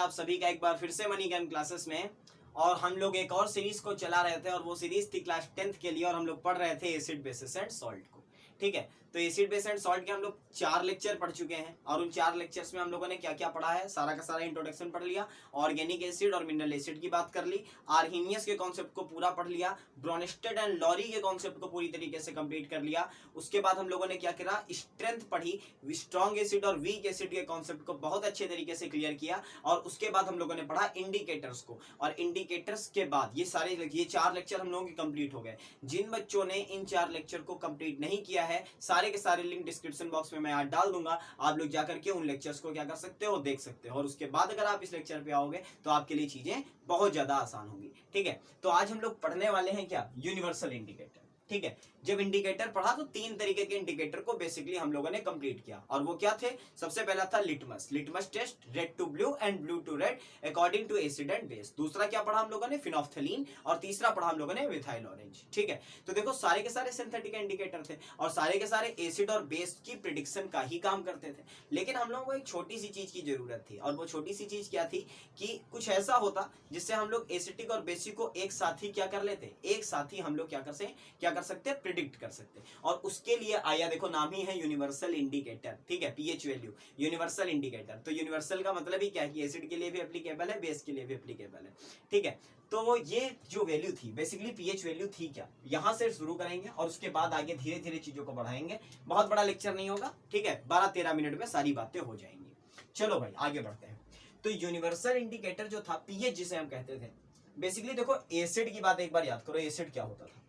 आप सभी का एक बार फिर से मनी गेम क्लासेस में। और हम लोग एक और सीरीज को चला रहे थे और वो सीरीज थी क्लास 10th के लिए और हम लोग पढ़ रहे थे एसिड बेसिस एंड सॉल्ट को। ठीक है, तो एसिड बेस एंड सॉल्ट के हम लोग 4 लेक्चर पढ़ चुके हैं और उन 4 लेक्चर्स में हम लोगों ने क्या क्या पढ़ा है, सारा का सारा इंट्रोडक्शन पढ़ लिया। ऑर्गेनिक एसिड और मिनरल एसिड की बात कर ली, आर्हीनियस के कॉन्सेप्ट को पूरा पढ़ लिया, ब्रोनेस्टेड एंड लॉरी के कॉन्सेप्ट को पूरी तरीके से कंप्लीट कर लिया। उसके बाद हम लोगों ने क्या करा, स्ट्रेंथ पढ़ी, स्ट्रॉन्ग एसिड और वीक एसिड के कॉन्सेप्ट को बहुत अच्छे तरीके से क्लियर किया। और उसके बाद हम लोगों ने पढ़ा इंडिकेटर्स को, और इंडिकेटर्स के बाद ये 4 लेक्चर हम लोगों के कंप्लीट हो गए। जिन बच्चों ने इन 4 लेक्चर को कंप्लीट नहीं किया है, सारे के सारे लिंक डिस्क्रिप्शन बॉक्स में मैं आज डाल दूंगा, आप लोग जाकर के उन लेक्चर्स को क्या कर सकते हो, देख सकते हो। और उसके बाद अगर आप इस लेक्चर पे आओगे तो आपके लिए चीजें बहुत ज्यादा आसान होंगी। ठीक है, तो आज हम लोग पढ़ने वाले हैं क्या, यूनिवर्सल इंडिकेटर। ठीक है, जब इंडिकेटर पढ़ा तो 3 तरीके के इंडिकेटर को बेसिकली हम लोगों ने कंप्लीट किया। और वो क्या थे, सबसे पहला था litmus test, red to blue and blue to red according to acid and base. दूसरा क्या पढ़ा हम लोगों ने, फिनोफ्थलीन। और तीसरा पढ़ा हम लोगों ने मिथाइल ऑरेंज। ठीक है, तो देखो सारे के सारे सिंथेटिक इंडिकेटर थे और सारे के सारे एसिड और बेस की प्रिडिक्शन का ही काम करते थे। लेकिन हम लोगों को एक छोटी सी चीज की जरूरत थी, और वो छोटी सी चीज क्या थी कि कुछ ऐसा होता जिससे हम लोग एसिटिक और बेसिक को एक साथ ही क्या कर लेते, एक साथ ही हम लोग क्या कर सकते, प्रिडिक्ट कर सकते। और उसके लिए आया, देखो नाम ही है यूनिवर्सल इंडिकेटर। ठीक है, पीएच वैल्यू, यूनिवर्सल इंडिकेटर। तो यूनिवर्सल का मतलब ही क्या है कि एसिड के लिए भी एप्लीकेबल है, बेस के लिए भी एप्लीकेबल है। ठीक है, तो ये जो वैल्यू थी बेसिकली पीएच वैल्यू थी क्या, यहां से शुरू करेंगे और उसके बाद आगे धीरे धीरे चीजों को बढ़ाएंगे। बहुत बड़ा लेक्चर नहीं होगा, ठीक है, 12-13 मिनट में सारी बातें हो जाएंगी। चलो भाई आगे बढ़ते हैं। तो यूनिवर्सल इंडिकेटर जो था, पीएच जिसे हम कहते थे, बेसिकली देखो एसिड की बात एक बार याद करो, एसिड क्या होता था।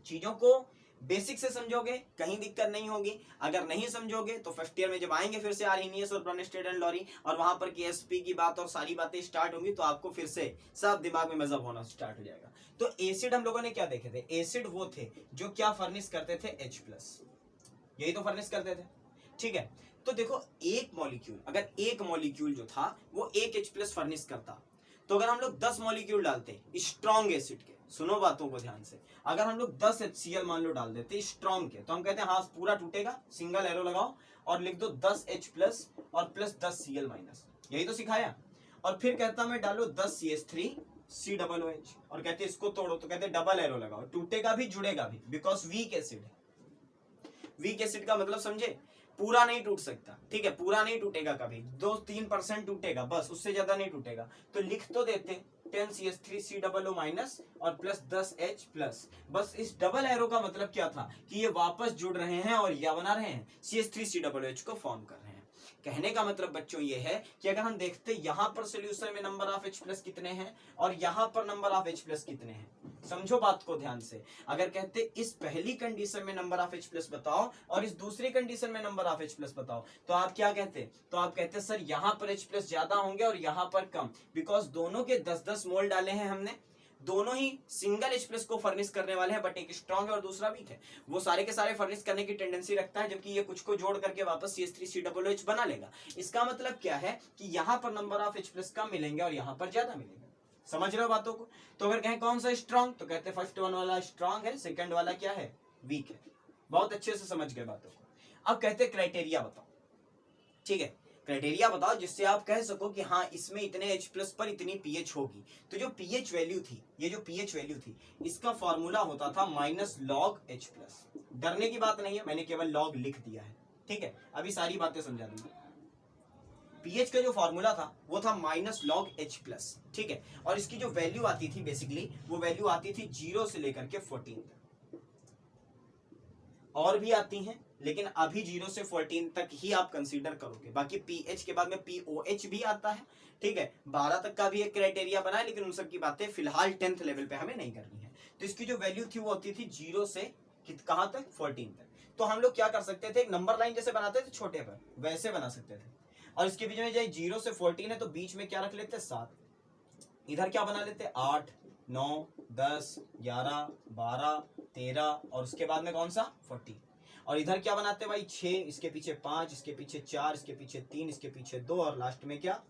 चीजों को बेसिक से समझोगे कहीं दिक्कत नहीं होगी, अगर नहीं समझोगे तो फर्स्ट ईयर में जब आएंगे फिर से आर्हीनियस और ब्रोनेस्टेड एंड लॉरी और वहां पर केएसपी की बात और सारी बातें स्टार्ट होंगी तो आपको फिर से सब दिमाग में मजहब होना स्टार्ट हो जाएगा। तो एसिड हम लोगों ने क्या देखे थे, एसिड वो थे जो क्या फर्निश करते थे, H+, यही तो फर्निश करते थे। ठीक है, तो देखो एक मॉलिक्यूल, अगर एक मॉलिक्यूल जो था वो एक H+ फर्निश करता, तो अगर हम लोग 10 मॉलिक्यूल डालते स्ट्रॉन्ग एसिड के, सुनो बातों को ध्यान से, अगर हम लोग 10 HCl मान लो डाल देते स्ट्रॉन्ग के, तो हम कहते हैं हाँ पूरा टूटेगा, सिंगल एरो लगाओ और लिख दो 10 H+ और प्लस 10 Cl-, यही तो सिखाया। और फिर कहता मैं डालो 10 CH3 COOH और कहते इसको तोड़ो, तो कहते डबल एरो लगाओ, टूटेगा भी जुड़ेगा भी, बिकॉज वीक एसिड है। वीक एसिड का मतलब समझे, पूरा नहीं टूट सकता। ठीक है, पूरा नहीं टूटेगा, कभी 2-3% टूटेगा बस, उससे ज्यादा नहीं टूटेगा। तो लिख तो देते 10 CH3 COO- और प्लस 10 H+। बस इस डबल एरो का मतलब क्या था कि ये वापस जुड़ रहे हैं और या बना रहे हैं, CH3 COOH को फॉर्म कर रहे हैं। कहने का मतलब बच्चों ये है कि अगर हम देखते यहां पर सोल्यूशन में नंबर ऑफ H+ कितने हैं और यहां पर नंबर ऑफ H+ कितने हैं, समझो बात को ध्यान से। अगर कहते इस पहली कंडीशन में नंबर ऑफ H+ बताओ और इस दूसरी कंडीशन में नंबर ऑफ H+ बताओ, तो आप क्या कहते, तो आप कहते सर यहां पर H+ ज्यादा होंगे और यहां पर कम, बिकॉज दोनों के 10-10 मोल डाले हैं हमने, दोनों ही सिंगल H+ को फर्निश करने वाले हैं, बट एक स्ट्रॉन्ग है और दूसरा वीक है। वो सारे के सारे फर्निश करने की टेंडेंसी रखता है, जबकि ये कुछ को जोड़ करके वापस CH3 COOH बना लेगा। इसका मतलब क्या है कि यहां पर नंबर ऑफ H+ कम मिलेंगे और यहां पर ज्यादा मिलेंगे। समझ रहे हो बातों को। तो अगर कहें कौन सा स्ट्रॉन्ग, तो कहते हैं फर्स्ट वन वाला स्ट्रॉन्ग है, सेकंड वाला क्या है, वीक है। बहुत अच्छे से समझ गए बातों को। अब कहते हैं क्राइटेरिया बताओ। ठीक है, क्राइटेरिया बताओ जिससे आप कह सको कि हाँ इसमें इतने H+ पर इतनी पीएच होगी। तो जो पीएच वैल्यू थी, ये जो पीएच वैल्यू थी, इसका फॉर्मूला होता था -log H+। डरने की बात नहीं है, मैंने केवल लॉग लिख दिया है। ठीक है, अभी सारी बातें समझा दूंगा। पीएच का जो फॉर्मूला था वो था -log H+। ठीक है, और इसकी जो वैल्यू आती थी बेसिकली, वो वैल्यू आती थी 0 से लेकर के 14 तक। और भी आती हैं लेकिन अभी 0 से 14 तक ही आप कंसीडर करोगे, बाकी पीएच के बाद में POH भी आता है। ठीक है, 12 तक का भी एक क्राइटेरिया बना है, लेकिन उन सब की बातें फिलहाल 10th लेवल पे हमें नहीं करनी है। तो इसकी जो वैल्यू थी वो होती थी 0 से कहां तक, 14 तक। तो हम लोग क्या कर सकते थे, एक नंबर लाइन जैसे बनाते थे छोटे पर, वैसे बना सकते थे। और इसके बीच में जाए 0 से 14 है तो बीच में क्या रख लेते, 7। इधर क्या बना लेते, 8, 9, 10, 11, 12, 13 और उसके बाद में कौन सा, 14। और इधर क्या बनाते भाई, 6, इसके पीछे 5, इसके पीछे 4, इसके पीछे 3, इसके पीछे 2 और लास्ट में क्या,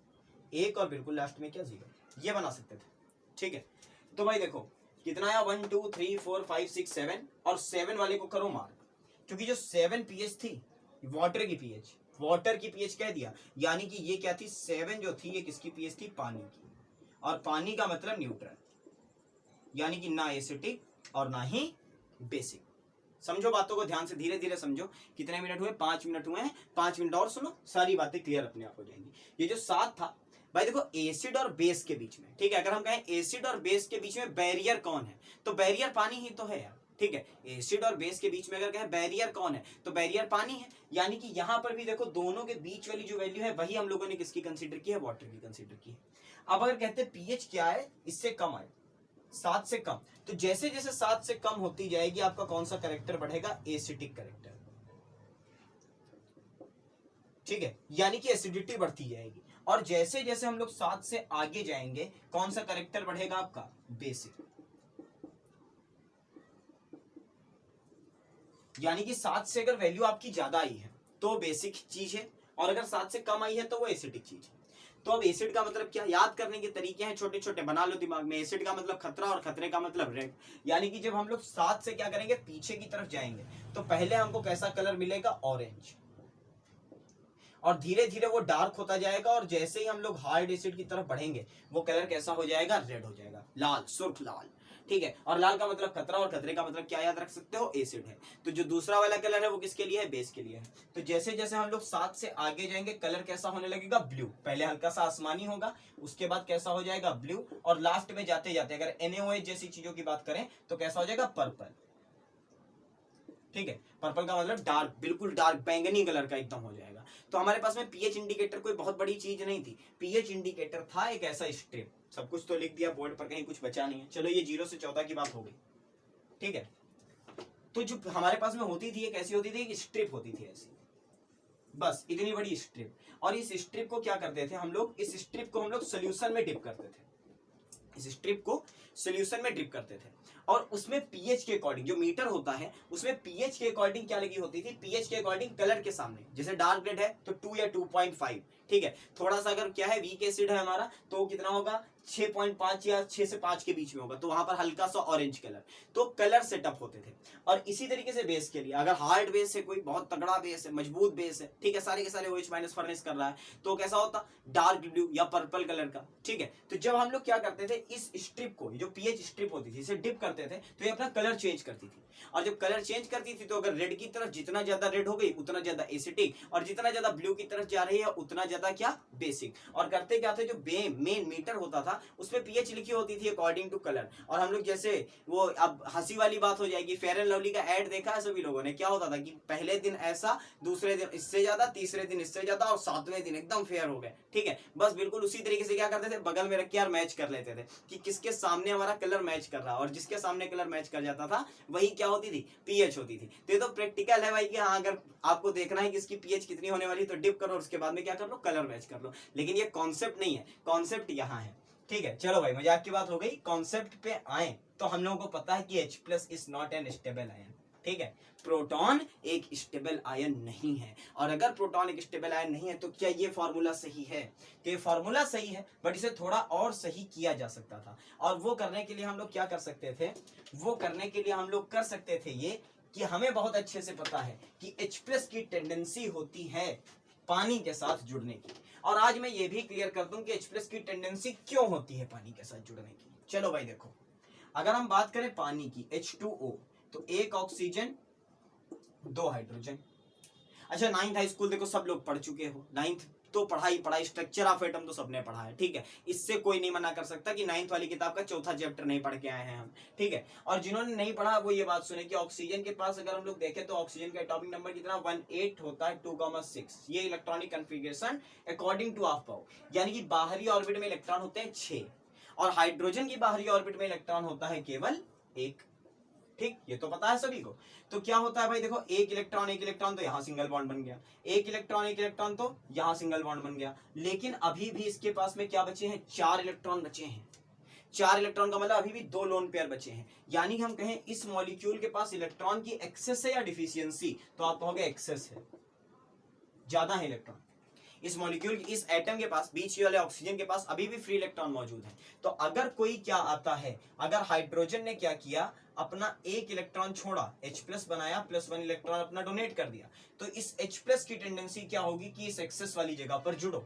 1 और बिल्कुल लास्ट में क्या, 0। ये बना सकते थे। ठीक है, तो भाई देखो कितना आया, 1 2 3 4 5 6 7 और 7 वाले को करो मार्क, क्योंकि जो 7 पीएच थी वाटर की पीएच, वाटर की पीएच कह दिया, यानी कि ये क्या थी 7 जो थी ये किसकी पीएच थी, पानी की। और पानी का मतलब न्यूट्रल, यानी कि ना एसिटिक और ना ही बेसिक। समझो बातों को ध्यान से, धीरे धीरे समझो। कितने मिनट हुए, 5 मिनट हुए हैं, 5 मिनट और सुनो, सारी बातें क्लियर अपने आप हो जाएंगी। ये जो 7 था भाई देखो, एसिड और बेस के बीच में, ठीक है, अगर हम कहें एसिड और बेस के बीच में बैरियर कौन है, तो बैरियर पानी ही तो है यार, ठीक है। एसिड और बेस के बीच में अगर कहें बैरियर कौन है, तो बैरियर पानी है। यानी कि यहां पर भी देखो दोनों के बीच वाली जो वैल्यू है वही हम लोगों ने किसकी कंसीडर की है, वाटर की कंसीडर की है। अब अगर कहते हैं पीएच क्या है, इससे कम आए, 7 से कम, तो जैसे जैसे 7 से कम होती जाएगी आपका कौन सा करेक्टर बढ़ेगा, एसिटिक करेक्टर, ठीक है, यानी कि एसिडिटी बढ़ती जाएगी। और जैसे जैसे हम लोग 7 से आगे जाएंगे कौन सा करेक्टर बढ़ेगा आपका, बेसिक, यानी कि 7 से अगर वैल्यू आपकी ज्यादा आई है तो बेसिक चीज है, और अगर 7 से कम आई है तो वो एसिडिक चीज है। तो अब एसिड का मतलब क्या, याद करने के तरीके हैं छोटे छोटे, बना लो दिमाग में। एसिड का मतलब खतरा और खतरे का मतलब रेड, यानी कि जब हम लोग 7 से क्या करेंगे, पीछे की तरफ जाएंगे, तो पहले हमको कैसा कलर मिलेगा, ऑरेंज, और धीरे धीरे वो डार्क होता जाएगा, और जैसे ही हम लोग हार्ड एसिड की तरफ बढ़ेंगे वो कलर कैसा हो जाएगा, रेड हो जाएगा, लाल, सुर्ख लाल, ठीक है। और लाल का मतलब खतरा, और खतरे का मतलब क्या याद रख सकते हो, एसिड है। तो जो दूसरा वाला कलर है वो किसके लिए है, बेस के लिए है। तो जैसे जैसे हम लोग 7 से आगे जाएंगे कलर कैसा होने लगेगा, ब्लू, पहले हल्का सा आसमानी होगा, उसके बाद कैसा हो जाएगा, ब्लू, और लास्ट में जाते जाते अगर NaOH जैसी चीजों की बात करें तो कैसा हो जाएगा, पर्पल, ठीक है। पर्पल का मतलब डार्क, बिल्कुल डार्क बैंगनी कलर का एकदम हो जाएगा। तो हमारे पास में पीएच इंडिकेटर कोई बहुत बड़ी चीज नहीं थी, पीएच इंडिकेटर था एक ऐसा स्ट्रिप। सब कुछ तो लिख दिया बोर्ड पर, कहीं कुछ बचा नहीं है। चलो ये 0 से 14 की बात हो गई, ठीक है। तो जो हमारे पास में होती थी, कैसी होती थी, एक स्ट्रिप होती थी ऐसी, बस इतनी बड़ी स्ट्रिप। और इस स्ट्रिप को क्या करते थे हम लोग, इस स्ट्रिप को हम लोग सोल्यूशन में डिप करते थे, इस स्ट्रिप को सोल्यूशन में डिप करते थे। और उसमें पीएच के अकॉर्डिंग, जो मीटर होता है उसमें पीएच के अकॉर्डिंग क्या लगी होती थी, पीएच के अकॉर्डिंग कलर के सामने, जैसे डार्क रेड है तो 2 या 2.5, ठीक है। थोड़ा सा अगर क्या है, वीक एसिड है हमारा, तो कितना होगा, 6.5 या 6 से 5 के बीच में होगा, तो वहां पर हल्का सा ऑरेंज कलर। तो कलर सेटअप होते थे। और इसी तरीके से बेस के लिए, अगर हार्ड बेस है, कोई बहुत तगड़ा बेस है, मजबूत बेस है, ठीक है, सारे के सारे OH माइनस फर्नेस कर रहा है, तो कैसा होता, डार्क ब्लू या पर्पल कलर का, ठीक है। तो जब हम लोग क्या करते थे, इस स्ट्रिप को, जो पीएच स्ट्रिप होती थी, इसे डिप करते थे, तो ये अपना कलर चेंज करती थी। और जब कलर चेंज करती थी तो अगर रेड की तरफ जितना ज्यादा रेड हो गई उतना ज्यादा एसिटिक, और जितना ज्यादा ब्लू की तरफ जा रही है उतना ज्यादा क्या, बेसिक। और करते क्या थे, जो मेन मीटर होता था उसमें पीएच लिखी होती थी अकॉर्डिंग टू कलर। और हम लोग जैसे वो, अब हंसी वाली बात हो जाएगी, फेयर एंड लवली का ऐड देखा है सभी लोगों ने, क्या होता था कि पहले दिन ऐसा, दूसरे दिन इससे ज्यादा, तीसरे दिन इससे ज्यादा, और 7वें दिन एकदम फेयर हो गए, ठीक है। बस बिल्कुल उसी तरीके से क्या करते थे, बगल में रख के यार मैच कर लेते थे कि किसके सामने हमारा कलर मैच कर रहा है, और जिसके सामने कलर मैच कर जाता था वही क्या होती थी, पीएच होती थी। तो ये तो प्रैक्टिकल है भाई कि हाँ, अगर आपको देखना है कि इसकी पीएच कितनी होने वाली तो डिप करो, और उसके बाद में क्या कर लो, कलर मैच कर लो। लेकिन ये कॉन्सेप्ट नहीं है, कॉन्सेप्ट यहाँ है, ठीक है। चलो भाई मजाक की बात हो गई, कॉन्सेप्ट पे आए तो हम लोगों को पता है कि H+ is not an stable ion, ठीक है। प्रोटॉन एक स्टेबल आयन नहीं है। और अगर प्रोटॉन एक स्टेबल आयन नहीं है तो क्या ये फॉर्मूला सही है, कि ये फॉर्मूला सही है, बट इसे थोड़ा और सही किया जा सकता था। और वो करने के लिए हम लोग क्या कर सकते थे, वो करने के लिए हम लोग कर सकते थे ये, कि हमें बहुत अच्छे से पता है कि H+ की टेंडेंसी होती है पानी के साथ जुड़ने की। और आज मैं ये भी क्लियर कर दूं कि H+ की टेंडेंसी क्यों होती है पानी के साथ जुड़ने की। चलो भाई देखो, अगर हम बात करें पानी की, H2O, तो 1 ऑक्सीजन 2 हाइड्रोजन। अच्छा, 9th हाई स्कूल देखो सब लोग पढ़ चुके हो, 9th तो पढ़ाई स्ट्रक्चर ऑफ एटम तो सबने पढ़ा है, ठीक है। इससे कोई नहीं मना कर सकता कि 9th वाली किताब का 4था चैप्टर नहीं पढ़ के आए हैं हम, ठीक है। और जिन्होंने नहीं पढ़ा वो ये बात सुने कि ऑक्सीजन के पास अगर हम लोग देखें तो ऑक्सीजन का एटॉमिक नंबर कितना, 18 होता है, 2,6। ये electronic configuration according to half power, यानी कि बाहरी ऑर्बिट में इलेक्ट्रॉन होते हैं 6, और हाइड्रोजन की बाहरी ऑर्बिट में इलेक्ट्रॉन होता है केवल 1, ठीक, ये तो पता है सभी को। तो क्या होता है भाई देखो, एक इलेक्ट्रॉन तो यहाँ सिंगल बॉन्ड बन गया, एक इलेक्ट्रॉन तो यहाँ सिंगल बॉन्ड बन गया। लेकिन अभी भी इसके पास में क्या बचे हैं, 4 इलेक्ट्रॉन बचे हैं। 4 इलेक्ट्रॉन का मतलब अभी भी 2 लोन पेयर बचे हैं। यानी हम कहें इस मॉलिक्यूल के पास इलेक्ट्रॉन की एक्सेस है या डिफिशियंसी, तो आप कहोगे एक्सेस है, ज्यादा है इलेक्ट्रॉन। इस मॉलिक्यूल इस एटम के पास, बीच वाले ऑक्सीजन के पास अभी भी फ्री इलेक्ट्रॉन मौजूद है। तो अगर कोई क्या आता है, अगर हाइड्रोजन ने क्या किया, अपना एक इलेक्ट्रॉन छोड़ा, H+ बनाया, +1 इलेक्ट्रॉन अपना डोनेट कर दिया, तो इस H+ की टेंडेंसी क्या होगी कि इस एक्सेस वाली जगह पर जुड़ो,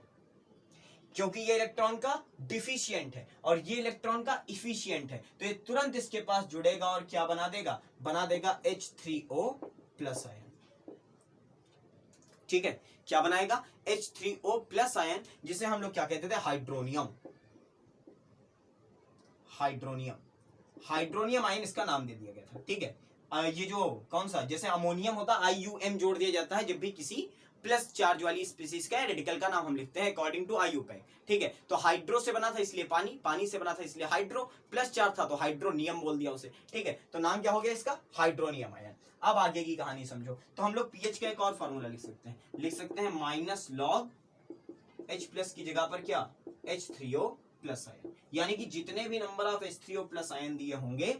क्योंकि ये इलेक्ट्रॉन का डिफिशिएंट है और ये इलेक्ट्रॉन का इफिशिएंट है, तो ये तुरंत इसके पास जुड़ेगा और क्या बना देगा, बना देगा H3O+ आयन। ठीक है, क्या बनाएगा, H3O+ आयन, जिसे हम लोग क्या कहते थे, हाइड्रोनियम। हाइड्रोनियम आयन इसका नाम दे दिया गया था। ठीक है, ये जो कौन सा, जैसे अमोनियम होता है, IUM जोड़ दिया जाता है जब भी किसी प्लस चार्ज वाली स्पीसीज का रेडिकल का नाम हम लिखते हैं अकॉर्डिंग टू IUPAC। ठीक है, तो हाइड्रो से बना था इसलिए पानी, पानी से बना था इसलिए हाइड्रो, प्लस चार्ज था तो हाइड्रोनियम बोल दिया उसे। ठीक है, तो नाम क्या हो गया इसका, हाइड्रोनियम आयन। अब आगे की कहानी समझो, तो हम लोग पीएच का एक और फॉर्मूला लिख सकते हैं, -log H+ की जगह पर क्या, H3O+ आयन, यानी कि जितने भी नंबर ऑफ H3O+ आयन दिए होंगे,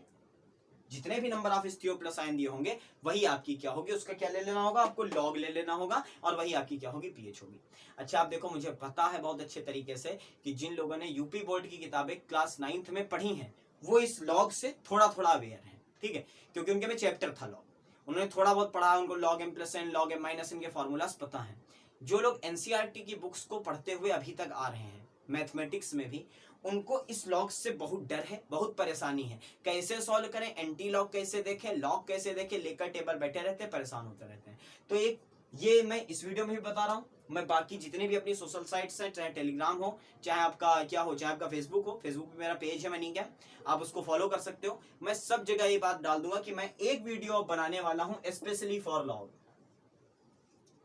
जितने भी नंबर ऑफ H3O+ आयन दिए होंगे, वही आपकी क्या होगी, उसका क्या ले लेना होगा, आपको लॉग ले लेना होगा, और वही आपकी क्या होगी, पीएच होगी। अच्छा, आप देखो, मुझे पता है बहुत अच्छे तरीके से कि जिन लोगों ने यूपी बोर्ड की किताबें क्लास 9th में पढ़ी हैं, वो इस लॉग से थोड़ा थोड़ा अवेयर है। ठीक है, क्योंकि उनके में चैप्टर था लॉग, उन्होंने थोड़ा बहुत पढ़ा, उनको log m+n log m-n के फॉर्मूलाज पता है। जो लोग एनसीईआरटी की बुक्स को पढ़ते हुए अभी तक आ रहे हैं, मैथमेटिक्स में भी, उनको इस लॉग से बहुत डर है, बहुत परेशानी है, कैसे सॉल्व करें, एंटी लॉग कैसे देखें, लॉग कैसे देखें, लेकर टेबल बैठे रहते हैं, परेशान होते रहते हैं। तो एक ये मैं इस वीडियो में भी बता रहा हूँ, मैं बाकी जितने भी अपनी सोशल साइट्स हैं, चाहे टेलीग्राम हो, चाहे आपका क्या हो, चाहे आपका फेसबुक हो, फेसबुक पे मेरा पेज है मनी क्या, आप उसको फॉलो कर सकते हो। मैं सब जगह ये बात डाल दूंगा कि मैं एक वीडियो बनाने वाला हूँ स्पेशली फॉर लॉग।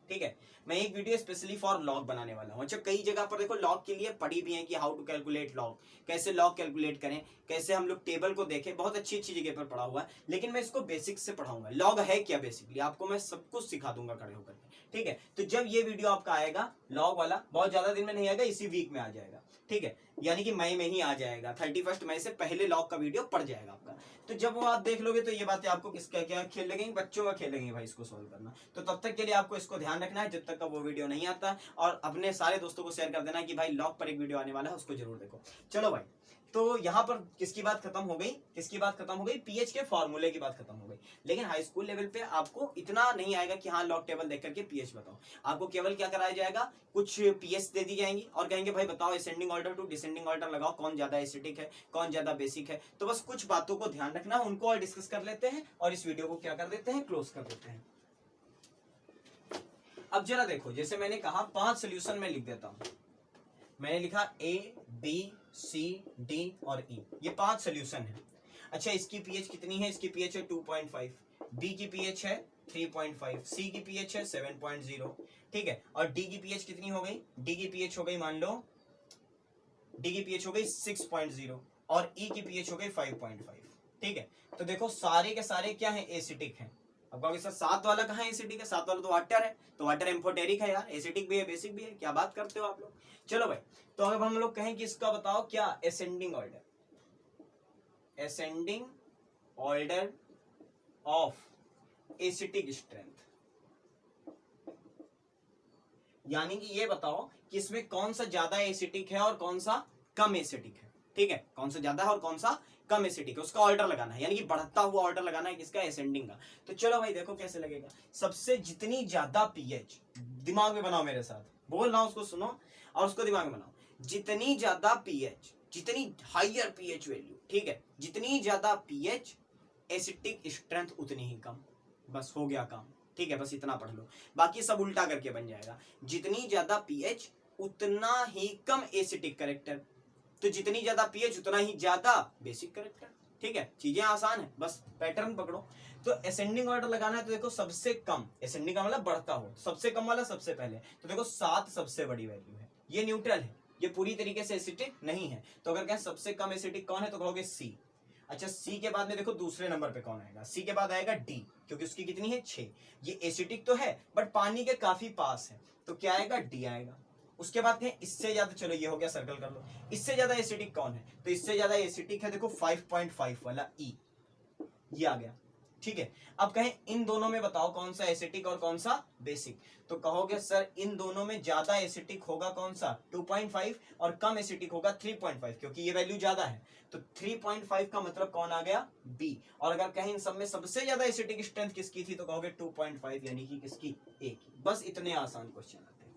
ठीक है, मैं एक वीडियो स्पेशली फॉर लॉग बनाने वाला हूँ। अच्छा, कई जगह पर देखो लॉग के लिए पढ़ी भी है कि हाउ टू कैलकुलेट लॉग, कैसे लॉग कैलकुलेट करें, कैसे हम लोग टेबल को देखें, बहुत अच्छी अच्छी जगह पर पढ़ा हुआ है, लेकिन मैं इसको बेसिक से पढ़ाऊंगा। लॉग है क्या, बेसिकली आपको मैं सब कुछ सिखा दूंगा खड़े होकर के। ठीक है, तो जब ये वीडियो आपका आएगा लॉग वाला, बहुत ज्यादा दिन में नहीं आएगा, इसी वीक में आ जाएगा। ठीक है, यानी कि मई में ही आ जाएगा, 31 मई से पहले लॉग का वीडियो पड़ जाएगा आपका। तो जब वो आप देख लोगे तो ये बातें आपको किसका क्या खेल लगेंगे, बच्चों का खेल लगेंगे भाई इसको सॉल्व करना। तो तब तक के लिए आपको इसको ध्यान रखना है जब तक का वो वीडियो नहीं आता, और अपने सारे दोस्तों को शेयर कर देना कि भाई लॉग पर एक वीडियो आने वाला है, उसको जरूर देखो। चलो भाई, तो यहाँ पर किसकी बात खत्म हो गई, किसकी बात खत्म हो गई, पीएच के फॉर्मूले की बात खत्म हो गई। लेकिन हाई स्कूल लेवल पे आपको इतना नहीं आएगा कि हाँ लॉग टेबल देख करके पीएच बताओ। आपको केवल क्या कराया जाएगा, कुछ पीएच दे दी जाएंगी और कहेंगे भाई बताओ ascending order to descending order लगाओ, कौन ज्यादा एसिडिक है, कौन ज्यादा बेसिक है। तो बस कुछ बातों को ध्यान रखना, उनको और डिस्कस कर लेते हैं और इस वीडियो को क्या कर देते हैं, क्लोज कर देते हैं। अब जरा देखो, जैसे मैंने कहा 5 सोल्यूशन में लिख देता हूं, मैंने लिखा A, B, C, D और E, ये 5 सोल्यूशन है। अच्छा, इसकी पीएच कितनी है, इसकी पीएच है 2.5, B की पीएच है 3.5, C की पीएच है 7.0। ठीक है, और D की पीएच कितनी हो गई, D की पीएच हो गई, मान लो D की पीएच हो गई 6.0 और E की पीएच हो गई 5.5। ठीक है, तो देखो सारे के सारे क्या है, एसिडिक है। अब कहोगे सर 7 वाला कहाँ एसिडिक है, 7 वाला तो वाटर है, तो वाटर एम्फोटेरिक है यार, एसिडिक भी है बेसिक भी है, क्या बात करते हो आप लोग। चलो भाई, तो अब हम लोग कहें कि इसका बताओ क्या, ascending order, ascending order of acidic strength, यानी कि ये बताओ कि इसमें कौन सा ज्यादा एसिडिक है और कौन सा कम एसिडिक है। ठीक है, कौन सा ज्यादा है और कौन सा कम एसिडिक है, उसका ऑर्डर लगाना है, यानी कि बढ़ता हुआ ऑर्डर लगाना है किसका, एसेंडिंग का। तो चलो भाई देखो कैसे लगेगा, सबसे जितनी ज्यादा पीएच, दिमाग में बनाओ मेरे साथ, बोल रहा हूं उसको सुनो और उसको दिमाग में बनाओ, जितनी ज्यादा पीएच, जितनी हाइयर पीएच वैल्यू, ठीक है, जितनी ज्यादा पीएच एसिडिक स्ट्रेंथ उतनी ही कम, बस हो गया काम। ठीक है, बस इतना पढ़ लो, बाकी सब उल्टा करके बन जाएगा। जितनी ज्यादा पीएच उतना ही कम एसिडिक कैरेक्टर, तो जितनी ज्यादा पीएच उतना ही ज्यादा बेसिक कैरेक्टर। ठीक है, चीजें आसान है, बस पैटर्न पकड़ो। तो असेंडिंग ऑर्डर लगाना है, तो देखो सबसे कम, असेंडिंग का मतलब बढ़ता हो, सबसे कम वाला सबसे पहले, तो देखो 7 सबसे बड़ी वैल्यू है, ये न्यूट्रल है, ये पूरी तरीके से एसिडिक नहीं है। तो अगर कहें सबसे कम एसिडिक कौन है, तो कहोगे सी। अच्छा, सी के बाद में देखो दूसरे नंबर पे कौन आएगा, सी के बाद आएगा डी, क्योंकि उसकी कितनी है 6, ये एसिडिक तो है बट पानी के काफी पास है, तो क्या आएगा, डी आएगा। उसके बाद कहें इससे ज्यादा, चलो ये हो गया, सर्कल कर लो, इससे ज्यादा एसिडिक कौन है, तो इससे ज्यादा एसिडिक है देखो 5.5 वाला ई, ये आ गया। ठीक है। अब कहें इन दोनों में बताओ कौन सा एसिटिक और कौन सा बेसिक, तो कहोगे सर इन दोनों में ज्यादा एसिटिक होगा कौन सा 2.5 और कम एसिटिक होगा 3.5, क्योंकि ये वैल्यू ज्यादा है, तो 3.5 का मतलब कौन आ गया बी। और अगर कहें इन सब में सबसे ज्यादा एसिटिक स्ट्रेंथ किसकी थी तो कहोगे 2.5 यानी कि किसकी ए की। बस इतने आसान क्वेश्चन आते हैं,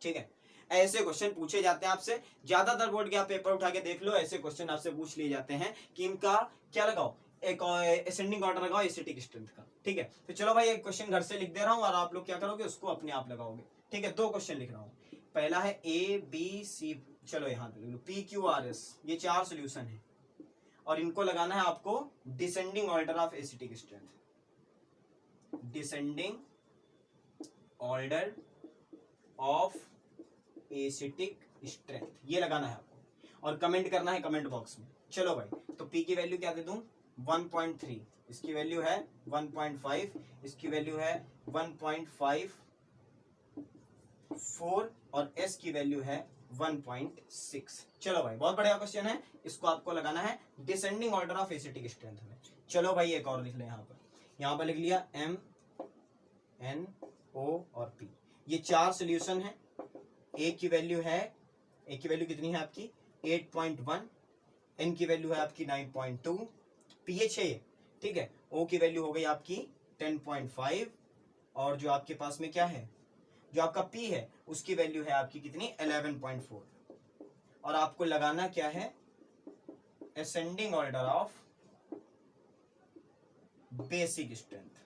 ठीक है। ऐसे क्वेश्चन पूछे जाते हैं आपसे, ज्यादातर बोर्ड के आप पेपर उठा के देख लो, ऐसे क्वेश्चन आपसे पूछ लिए जाते हैं कि इनका क्या लगाओ, एक असेंडिंग ऑर्डर लगाओ एसिटिक स्ट्रेंथ का, ठीक है। तो चलो भाई एक क्वेश्चन घर से लिख दे रहा हूं और आप लोग क्या करोगे उसको अपने आप लगाओगे, ठीक है। 2 क्वेश्चन लिख रहा हूं, पहला है ए बी सी, चलो यहाँ पे पी क्यू आर एस, ये 4 सोल्यूशन है और इनको लगाना है आपको descending order of acetic strength, descending order of acetic strength, ये लगाना है आपको और कमेंट करना है कमेंट बॉक्स में। चलो भाई, तो P की वैल्यू क्या दे दूं 1.3, इसकी वैल्यू है 1.5, इसकी वैल्यू है 1.54 और S की वैल्यू है 1.6। चलो भाई बहुत बढ़िया क्वेश्चन है, इसको आपको लगाना है descending order of acetic strength में। चलो भाई एक और लिख ले, यहाँ पर लिख लिया M N O और P, ये 4 सोल्यूशन है। ए की वैल्यू कितनी है आपकी 8.1, एन की वैल्यू है आपकी 9.2, पीएच है ये, ठीक है। ओ की वैल्यू हो गई आपकी 10.5 और जो आपके पास में क्या है, जो आपका पी है उसकी वैल्यू है आपकी कितनी 11.4 और आपको लगाना क्या है ascending order of basic strength.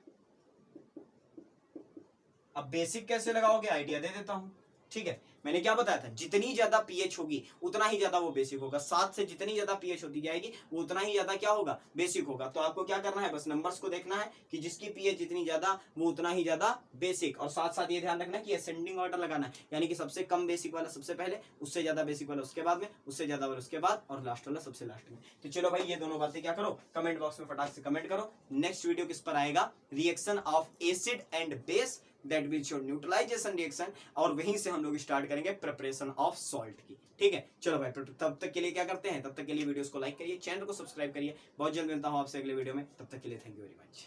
अब बेसिक कैसे लगाओगे आइडिया दे देता हूं, ठीक है। मैंने क्या बताया था, जितनी ज्यादा पीएच होगी उतना ही ज्यादा वो बेसिक होगा, 7 से जितनी ज्यादा पीएच होती जाएगी वो उतना ही ज्यादा क्या होगा बेसिक होगा। तो आपको क्या करना है, बस नंबर्स को देखना है कि जिसकी पीएच जितनी ज्यादा वो उतना ही ज्यादा बेसिक, और साथ साथ ये ध्यान रखना है कि असेंडिंग ऑर्डर लगाना है, यानी कि सबसे कम बेसिक वाला सबसे पहले, उससे ज्यादा बेसिक वाला उसके बाद में, उससे ज्यादा वाला उसके बाद और लास्ट वाला सबसे लास्ट में। तो चलो भाई ये दोनों बातें क्या करो कमेंट बॉक्स में फटाक से कमेंट करो। नेक्स्ट वीडियो किस पर आएगा, reaction of acid and base, that will show neutralization reaction, और वहीं से हम लोग स्टार्ट करेंगे प्रिपरेशन ऑफ सॉल्ट की, ठीक है। चलो भाई तब तक के लिए क्या करते हैं, तब तक के लिए वीडियोस को लाइक करिए, चैनल को सब्सक्राइब करिए। बहुत जल्द मिलता हूं आपसे अगले वीडियो में, तब तक के लिए थैंक यू वेरी मच।